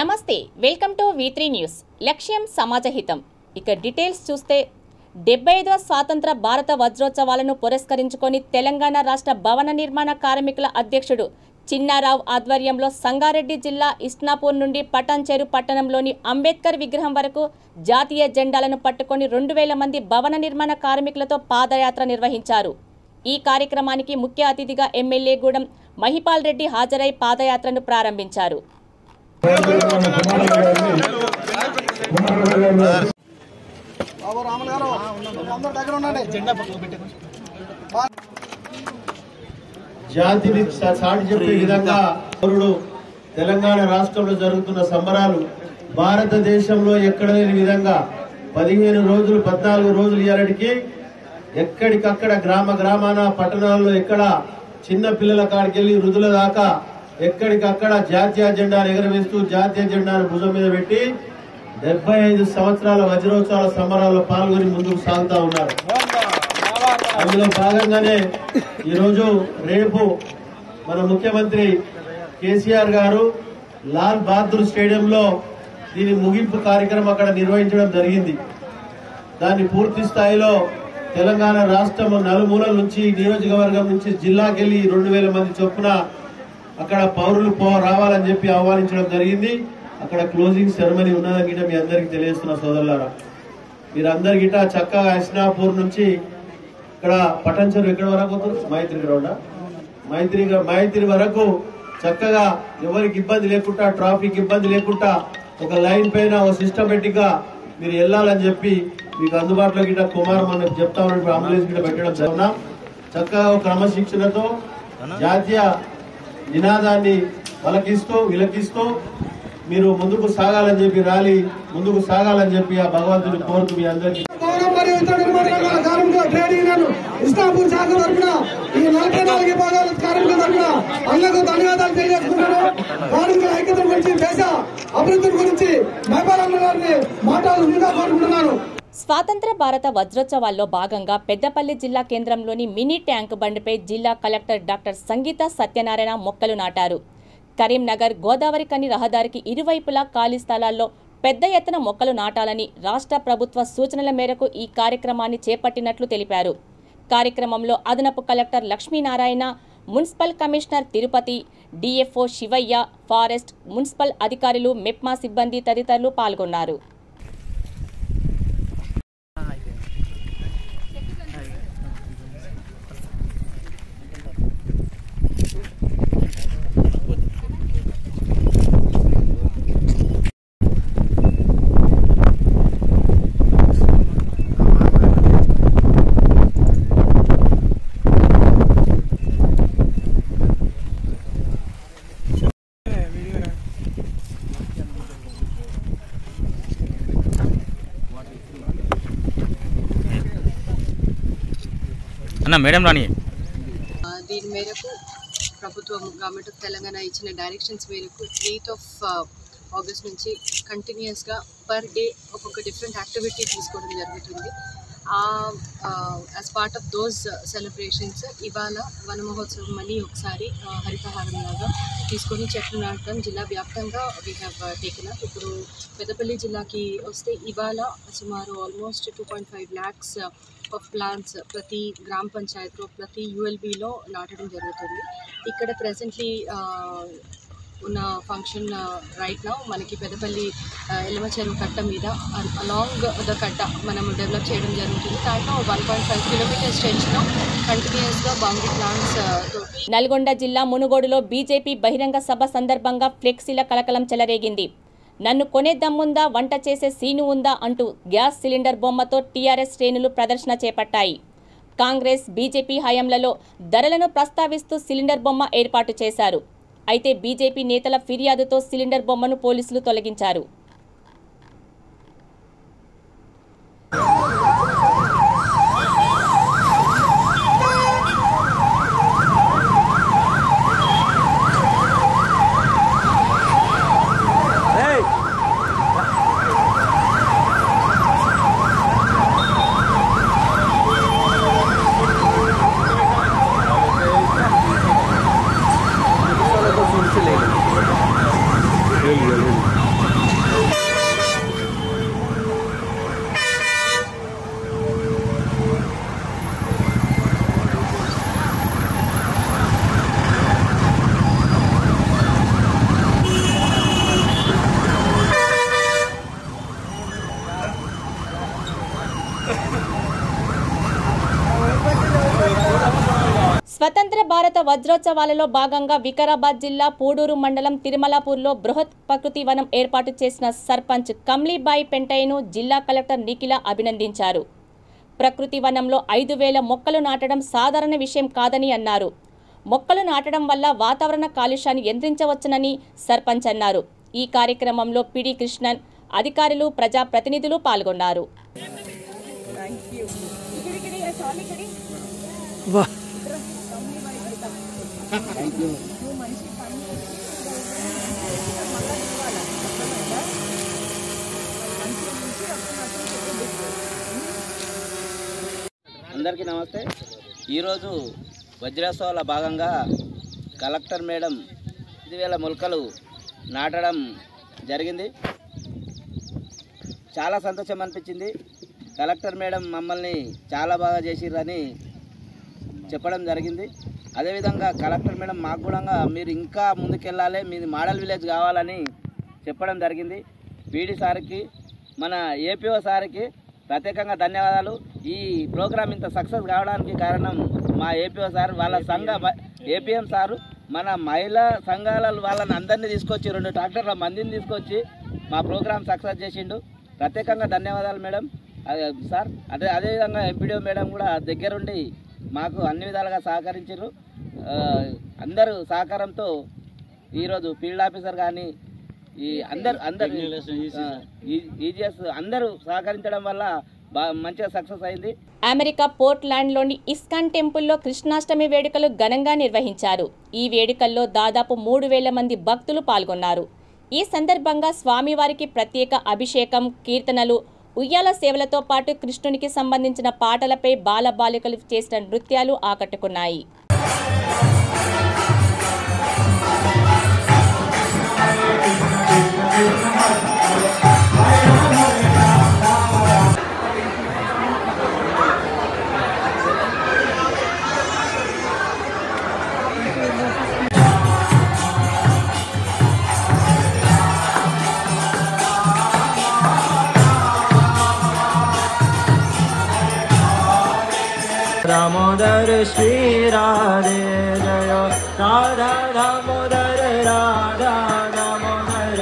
నమస్తే, welcome to V3 news. లక్ష్యం సమాజహితం. ఇక డీటెయిల్స్ చూస్తే 75వ స్వాతంత్ర భారత వజ్రోత్సవాలను పురస్కరించుకొని తెలంగాణ రాష్ట్ర భవన నిర్మాణ కార్మికుల అధ్యక్షుడు చిన్నారావు ఆధ్వర్యంలో సంగారెడ్డి జిల్లా ఇస్నాపూర్ నుండి పటాన్చెరు పట్టణంలోని అంబేద్కర్ విగ్రహం వరకు జాతీయ జెండాలను పట్టుకొని 2000 మంది భవన నిర్మాణ కార్మికులతో పాదయాత్ర నిర్వహించారు. ఈ కార్యక్రమానికి ముఖ్య అతిథిగా ఎమ్మెల్యే గూడెం మహిపాల్ రెడ్డి హాజరై పాదయాత్రను ప్రారంభించారు. జాతిని సాటి చెప్పే విధంగా తెలంగాణ రాష్ట్రంలో జరుగుతున్న సంబరాలు భారతదేశంలో ఎక్కడ లేని విధంగా 15 రోజులు 14 రోజులు ఇయ్యాలడికి ఎక్కడికక్కడ గ్రామాన పట్టణాల్లో ఎక్కడ చిన్న పిల్లల కాడికెళ్లి వృద్ధుల దాకా ఎక్కడికక్కడ జాతీయ జెండాను ఎగరవేస్తూ జాతీయ జెండాను భుజం మీద పెట్టి 75 సంవత్సరాల వజ్రోత్సవాల సంబరాల్లో పాల్గొని ముందుకు సాగుతా ఉన్నారు. అందులో భాగంగానే ఈరోజు రేపు మన ముఖ్యమంత్రి కేసీఆర్ గారు లాల్ బహదూర్ స్టేడియంలో దీని ముగింపు కార్యక్రమం అక్కడ నిర్వహించడం జరిగింది. దాన్ని పూర్తి స్థాయిలో తెలంగాణ రాష్ట్రం నలుమూలల నుంచి నియోజకవర్గం నుంచి జిల్లాకెళ్లి 2000 మంది చొప్పున అక్కడ పౌరులు రావాలని చెప్పి ఆహ్వానించడం జరిగింది. అక్కడ క్లోజింగ్ సెరమనీ ఉన్నదని గిట మీ అందరికి తెలియజేస్తున్న సోదరులారా, మీరందరి గిట చక్కగా ఇస్నాపూర్ నుంచి ఇక్కడ పటాన్చెరు ఎక్కడ వరకు మైత్రి గ్రౌండ్ మైత్రి వరకు చక్కగా ఎవరికి ఇబ్బంది లేకుండా ట్రాఫిక్ ఇబ్బంది లేకుండా ఒక లైన్ పైన ఒక సిస్టమేటిక్ గా మీరు వెళ్ళాలని చెప్పి మీకు అందుబాటులో గిట కుమారం అని చెప్తా ఉన్నట్టు అంబులెన్స్ గిట పెట్టడం జరిగినా చక్కగా క్రమశిక్షణతో జాతీయ నినాదాన్ని విలకిస్తూ మీరు ముందుకు సాగాలని చెప్పి ర్యాలీ ముందుకు సాగాలని చెప్పి ఆ భగవంతుని కోరుతూ మీ అందరికీ ఇస్లాంపూర్ శాఖ తరఫున ఈ 44 విభాగాల కార్మికుల తరఫున అందరికీ ధన్యవాదాలు తెలియజేసుకుంటున్నాను. కార్మికుల ఐక్యత గురించి, దేశ అభివృద్ధి గురించి మహిపాల్ గారిని మాట్లాడాల్సిందిగా కోరుకుంటున్నాను. స్వాతంత్ర భారత వజ్రోత్సవాల్లో భాగంగా పెద్దపల్లి జిల్లా కేంద్రంలోని మినీ ట్యాంక్ బండిపై జిల్లా కలెక్టర్ డాక్టర్ సంగీత సత్యనారాయణ మొక్కలు నాటారు. కరీంనగర్ గోదావరి కని రహదారికి ఇరువైపులా ఖాళీ స్థలాల్లో పెద్ద ఎత్తున మొక్కలు నాటాలని రాష్ట్ర ప్రభుత్వ సూచనల మేరకు ఈ కార్యక్రమాన్ని చేపట్టినట్లు తెలిపారు. కార్యక్రమంలో అదనపు collector Lakshminarayana, municipal commissioner Tirupati, DFO Shivayya, forest, municipal అధికారులు, మెప్మా సిబ్బంది తదితరులు పాల్గొన్నారు. మేడం రాని దీని మేరకు ప్రభుత్వం గవర్నమెంట్ ఆఫ్ తెలంగాణ ఇచ్చిన డైరెక్షన్స్ మేరకు 8th of August నుంచి కంటిన్యూస్గా పర్ డే ఒక్కొక్క డిఫరెంట్ యాక్టివిటీ తీసుకోవడం జరుగుతుంది. As part of those celebrations ఇవాళ వన మహోత్సవం మళ్ళీ ఒకసారి హరితహారం లాగా తీసుకొని చెట్లు నాటడం జిల్లా వ్యాప్తంగా వీ హ్యావ్ టేకెన్ అప్. ఇప్పుడు పెద్దపల్లి జిల్లాకి వస్తే ఇవాళ సుమారు ఆల్మోస్ట్ 2.5 lakhs ఆఫ్ ప్లాంట్స్ ప్రతి గ్రామ పంచాయతీలో ప్రతి ULBలో నాటడం జరుగుతుంది. ఇక్కడ ప్రెజెంట్లీ ఉన్న ఫంక్షన్ రైట్ నౌ మనకి పెద్దపల్లి ఎల్లమచెరువు కట్ట మీద అలాంగ్ ద కట్ట మనం డెవలప్ చేయడం జరుగుతుంది. దాంట్లో 1.5 kilometers స్ట్రెచ్లో కంటిన్యూస్గా బౌండరీ ప్లాంట్స్ తోటి. నల్గొండ జిల్లా మునుగోడులో బీజేపీ బహిరంగ సభ సందర్భంగా ఫ్లెక్సీల కలకలం చెలరేగింది. నన్ను కొనే దమ్ముందా, వంట చేసే సీను ఉందా అంటూ గ్యాస్ సిలిండర్ బొమ్మతో టీఆర్ఎస్ శ్రేణులు ప్రదర్శన చేపట్టాయి. కాంగ్రెస్, బీజేపీ హయాంలలో ధరలను ప్రస్తావిస్తూ సిలిండర్ బొమ్మ ఏర్పాటు చేశారు. అయితే బీజేపీ నేతల ఫిర్యాదుతో సిలిండర్ బొమ్మను పోలీసులు తొలగించారు. Really. స్వతంత్ర భారత వజ్రోత్సవాలలో భాగంగా వికారాబాద్ జిల్లా పూడూరు మండలం తిరుమలాపూర్లో బృహత్ ప్రకృతి వనం ఏర్పాటు చేసిన సర్పంచ్ కమ్లీబాయి పెంటయ్యను జిల్లా కలెక్టర్ నిఖిల అభినందించారు. ప్రకృతి వనంలో 5,000 మొక్కలు నాటడం సాధారణ విషయం కాదని అన్నారు. మొక్కలు నాటడం వల్ల వాతావరణ కాలుష్యాన్ని నియంత్రించవచ్చునని సర్పంచ్ అన్నారు. ఈ కార్యక్రమంలో పిడి కృష్ణన్, అధికారులు, ప్రజాప్రతినిధులు పాల్గొన్నారు. అందరికీ నమస్తే. ఈరోజు వజ్రోత్సవాల భాగంగా కలెక్టర్ మేడం 5,000 మొలకలు నాటడం జరిగింది. చాలా సంతోషం అనిపించింది. కలెక్టర్ మేడం మమ్మల్ని చాలా బాగా చేసిర్రని చెప్పడం జరిగింది. అదేవిధంగా కలెక్టర్ మేడం మాకు కూడా మీరు ఇంకా ముందుకెళ్ళాలి, మీది మోడల్ విలేజ్ కావాలని చెప్పడం జరిగింది. పీడీ సార్కి, మన ఏపీఓ సార్కి ప్రత్యేకంగా ధన్యవాదాలు. ఈ ప్రోగ్రాం ఇంత సక్సెస్ కావడానికి కారణం మా ఏపీఓ సార్, వాళ్ళ సంఘ ఏపీఎం సారు, మన మహిళా సంఘాల వాళ్ళని అందరినీ తీసుకొచ్చి 2 ట్రాక్టర్ల మందిని తీసుకొచ్చి మా ప్రోగ్రాం సక్సెస్ చేసిండు. ప్రత్యేకంగా ధన్యవాదాలు మేడం సార్. అదేవిధంగా ఎంపీడీఓ మేడం కూడా దగ్గరుండి మాకు అన్ని విధాలుగా సహకరించారు. అందరూ సహకారంతో ఈరోజు ఫీల్డ్ ఆఫీసర్ కానీ ఈ అందరు ఈజీఎస్ అందరూ సహకరించడం వల్ల మంచిగా సక్సెస్ అయింది. అమెరికా పోర్ట్లాండ్లోని ఇస్కాన్ టెంపుల్లో కృష్ణాష్టమి వేడుకలు ఘనంగా నిర్వహించారు. ఈ వేడుకల్లో దాదాపు 3,000 మంది భక్తులు పాల్గొన్నారు. ఈ సందర్భంగా స్వామివారికి ప్రత్యేక అభిషేకం, కీర్తనలు, ఉయ్యాల సేవలతో పాటు కృష్ణునికి సంబంధించిన పాటలపై బాలబాలికలు చేసిన నృత్యాలు ఆకట్టుకున్నాయి. दामोदर श्री राधे जय राधा दामोदर राधा दामोदर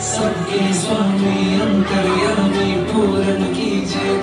सबके स्वामी अंतर्यामी पूर्ण कीजिए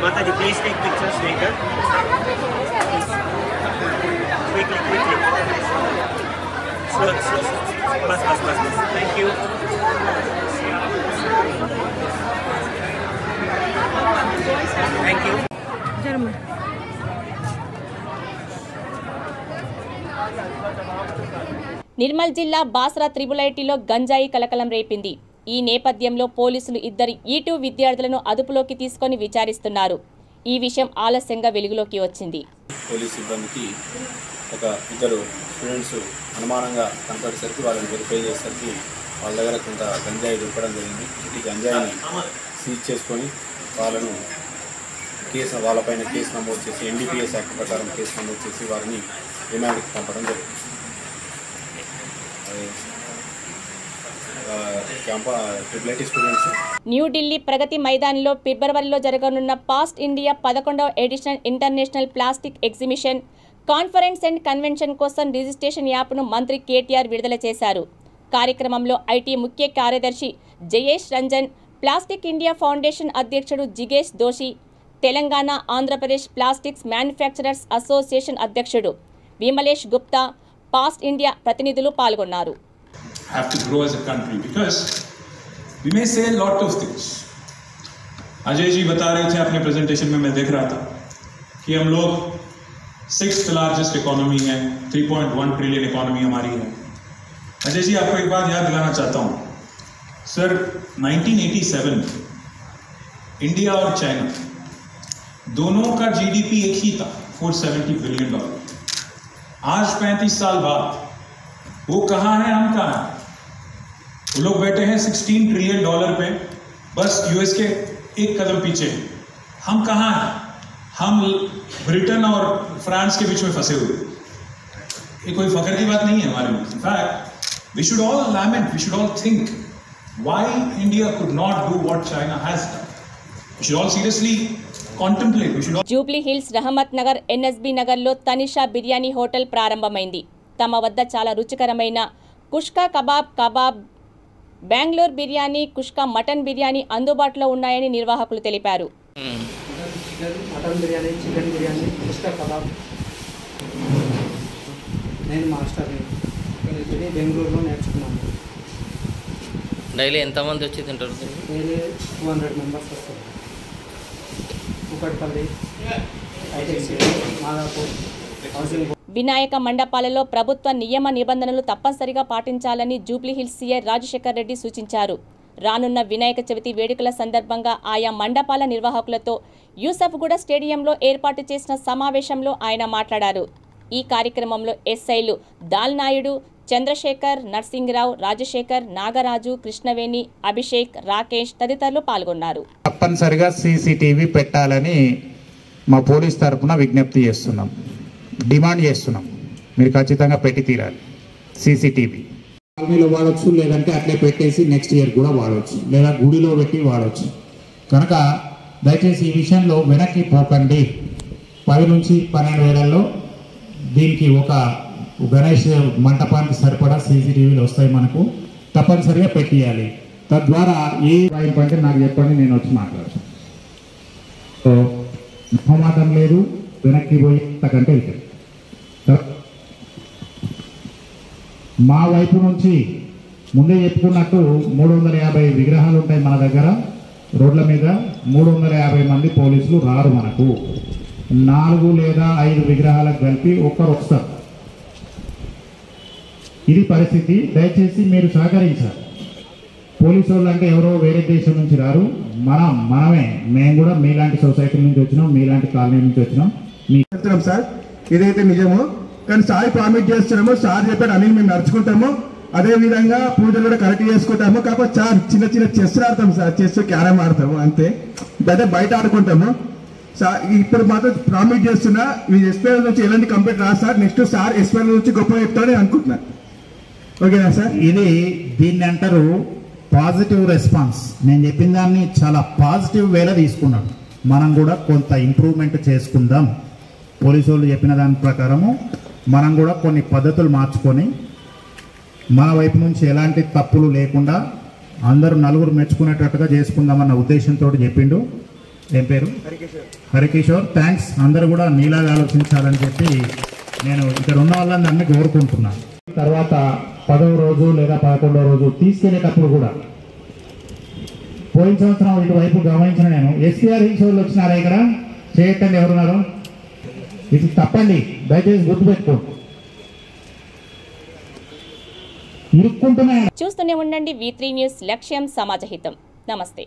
Mataji, please take pictures later. Quickly. Slow. Bas. Thank you. Thank you. Nirmal జిల్లా బాసరా త్రిబులైటీలో గంజాయి కలకలం రేపింది. ఈ నేపథ్యంలో పోలీసులు 2 E2 విద్యార్థులను అదుపులోకి తీసుకొని విచారిస్తున్నారు. ఈ విషయం ఆలస్యంగా వెలుగులోకి వచ్చింది. పోలీస్ సిబ్బందికి ఒక 2 స్టూడెంట్స్ అనుమానంగా కనపడేసరికి వాళ్ళని వెరిఫై చేసేసరికి వాళ్ళ దగ్గర కొంత గంజాయి దొరకడం జరిగింది. ఈ గంజాయిని సీజ్ చేసుకొని వాళ్ళపైన కేసు నమోదు చేసి NDPS యాక్ట్ ప్రకారం కేసు నమోదు చేసి వారిని రిమాండ్కి పంపడం జరిగింది. న్యూఢిల్లీ ప్రగతి మైదాన్లో ఫిబ్రవరిలో జరగనున్న పాస్ట్ ఇండియా 11వ edition international plastic exhibition, conference and convention కోసం రిజిస్ట్రేషన్ యాప్ను మంత్రి కేటీఆర్ విడుదల చేశారు. కార్యక్రమంలో ఐటీ ముఖ్య కార్యదర్శి Jayesh Ranjan, plastic India foundation అధ్యక్షుడు జిగేష్ Doshi, Telangana Andhra Pradesh plastics manufacturers association అధ్యక్షుడు విమలేష్ గుప్తా, పాస్ట్ ఇండియా ప్రతినిధులు పాల్గొన్నారు. Have to grow as a country because we may say a lot of things. Ajay ji बता रहे थे अपने प्रेजेंटेशन में, मैं देख रहा था कि हम लोग 6th लार्जेस्ट इकोनॉमी है, 3.1 ट्रिलियन इकोनॉमी हमारी है. अजय जी आपको एक बात याद दिलाना चाहता हूँ सर, 1987 इंडिया और चाइना दोनों का GDP एक ही था, $470 बिलियन. आज 35 साल बाद वो कहाँ है, हम कहाँ हैं? वो लोग बैठे हैं $16 ट्रिलियन पे, बस US के एक कदम पीछे. हम कहाँ हैं? हम ब्रिटेन और फ्रांस के बीच में फंसे हुए. ये कोई फख्र की बात नहीं है हमारे लिए. In fact we should all lament, we should all think why India could not do what China has done. We should all seriously contemplate. We should all... Jubilee hills, Rahmat Nagar, NSB నగర్లో తనిషా బిర్యానీ హోటల్ ప్రారంభమైంది. తమ వద్ద చాలా రుచికరమైన కుష్కా కబాబ్, బెంగళూరు బిర్యానీ, కుష్కా మటన్ బిర్యానీ అందుబాటులో ఉన్నాయని నిర్వాహకులు తెలిపారు. Mutton biryani, chicken biryani, కుష్కా kebab నేను మాస్టర్ని ఇది బెంగళూరులో నేర్చుకున్నాను. డైలీ ఎంతమంది వచ్చి తింటారు? డైలీ 200 మెంబర్స్ వస్తారు. Kukatpally, hitech city, Madhapur, housing. Vinayaka మండపాలలో ప్రభుత్వ నియమ నిబంధనలు తప్పనిసరిగా పాటించాలని జూబ్లీహిల్స్ సీఐ రాజశేఖర్ రెడ్డి సూచించారు. రానున్న వినాయక చవితి వేడుకల సందర్భంగా ఆయా మండపాల నిర్వాహకులతో యూసఫ్గూడ స్టేడియంలో ఏర్పాటు చేసిన సమావేశంలో ఆయన మాట్లాడారు. ఈ కార్యక్రమంలో ఎస్ఐలు దాల్నాయుడు, చంద్రశేఖర్, నర్సింగరావు, రాజశేఖర్, నాగరాజు, కృష్ణవేణి, అభిషేక్, రాకేష్ తదితరులు పాల్గొన్నారు. తప్పనిసరిగా CCTV పెట్టాలని మా పోలీస్ తరఫున విజ్ఞప్తి చేస్తున్నాం, డిమాండ్ చేస్తున్నాం. మీరు ఖచ్చితంగా పెట్టి తీరాలి. CCTV కాలనీలో వాడచ్చు, లేదంటే అట్లే పెట్టేసి నెక్స్ట్ ఇయర్ కూడా వాడవచ్చు, లేదా గుడిలో పెట్టి వాడవచ్చు. కనుక దయచేసి ఈ విషయంలో వెనక్కి పోకండి. 10 నుంచి 12 వేలలో దీనికి ఒక గణేష్ మంటపానికి సరిపడా CCTVలు వస్తాయి మనకు. తప్పనిసరిగా పెట్టియాలి. తద్వారా ఏ అంటే నాకు చెప్పండి, నేను వచ్చి మాట్లాడతాను. సో మొహమాటం లేదు, వెనక్కి పోయి అంతకంటే వెళ్తాం. మా వైపు నుంచి ముందే చెప్పుకున్నట్టు 350 విగ్రహాలు ఉంటాయి మన దగ్గర రోడ్ల మీద. 350 మంది పోలీసులు రారు మనకు. 4 లేదా 5 విగ్రహాలకు కలిపి ఒక్కరు వస్తారు. ఇది పరిస్థితి. దయచేసి మీరు సహకరించాలి. పోలీసు వాళ్ళు అంటే ఎవరో వేరే దేశం నుంచి రారు, మనమే. మేము కూడా మీలాంటి సొసైటీ నుంచి వచ్చినాం, మీలాంటి కాలనీ నుంచి వచ్చినాం. చెప్తున్నాం సార్, ఇదైతే నిజము. కానీ సార్ ప్రామిస్ చేస్తున్నాము, సార్ చెప్పాడు అని మేము నడుచుకుంటాము. అదే విధంగా పూజలు కూడా కరెక్ట్ చేసుకుంటాము. కాకపోతే సార్ చిన్న చిన్న చెస్ ఆడతాం సార్, చెస్ క్యారమ్ ఆడతాము అంతే. అంటే బయట ఆడుకుంటాము సార్. ఇప్పుడు మాత్రం ప్రామిస్ చేస్తున్నా, మీ ఎస్పీఎల్ నుంచి ఎలాంటి కంప్లైంట్ రాదు సార్. నెక్స్ట్ సార్ ఎస్పీఎల్ నుంచి గొప్ప చెప్తానని అనుకుంటున్నా. ఓకేనా సార్? ఇది దీన్ని అంటారు పాజిటివ్ రెస్పాన్స్. నేను చెప్పిన దాన్ని చాలా పాజిటివ్ వేలో తీసుకున్నాను. మనం కూడా కొంత ఇంప్రూవ్మెంట్ చేసుకుందాం. పోలీసు వాళ్ళు చెప్పిన దాని ప్రకారము మనం కూడా కొన్ని పద్ధతులు మార్చుకొని మన వైపు నుంచి ఎలాంటి తప్పులు లేకుండా అందరూ నలుగురు మెచ్చుకునేటట్టుగా చేసుకుందామన్న ఉద్దేశంతో చెప్పిండు. ఏం పేరు? హరికిషోర్. థ్యాంక్స్. అందరూ కూడా నీలాగా ఆలోచించాలని చెప్పి నేను ఇక్కడ ఉన్న వాళ్ళని అన్ని కోరుకుంటున్నాను. తర్వాత 10వ రోజు లేదా 11వ రోజు తీసుకెళ్లేటప్పుడు కూడా పోయిన సంవత్సరం ఇటువైపు గమనించిన నేను SPR హిల్స్ వాళ్ళు వచ్చినారా ఇక్కడ? చేయటండి ఎవరున్నారు? ఇది తప్పండి, దయచేసి గుర్తుపెట్టుకో. చూస్తూనే ఉండండి V3 న్యూస్. లక్ష్యం సమాజహితం. నమస్తే.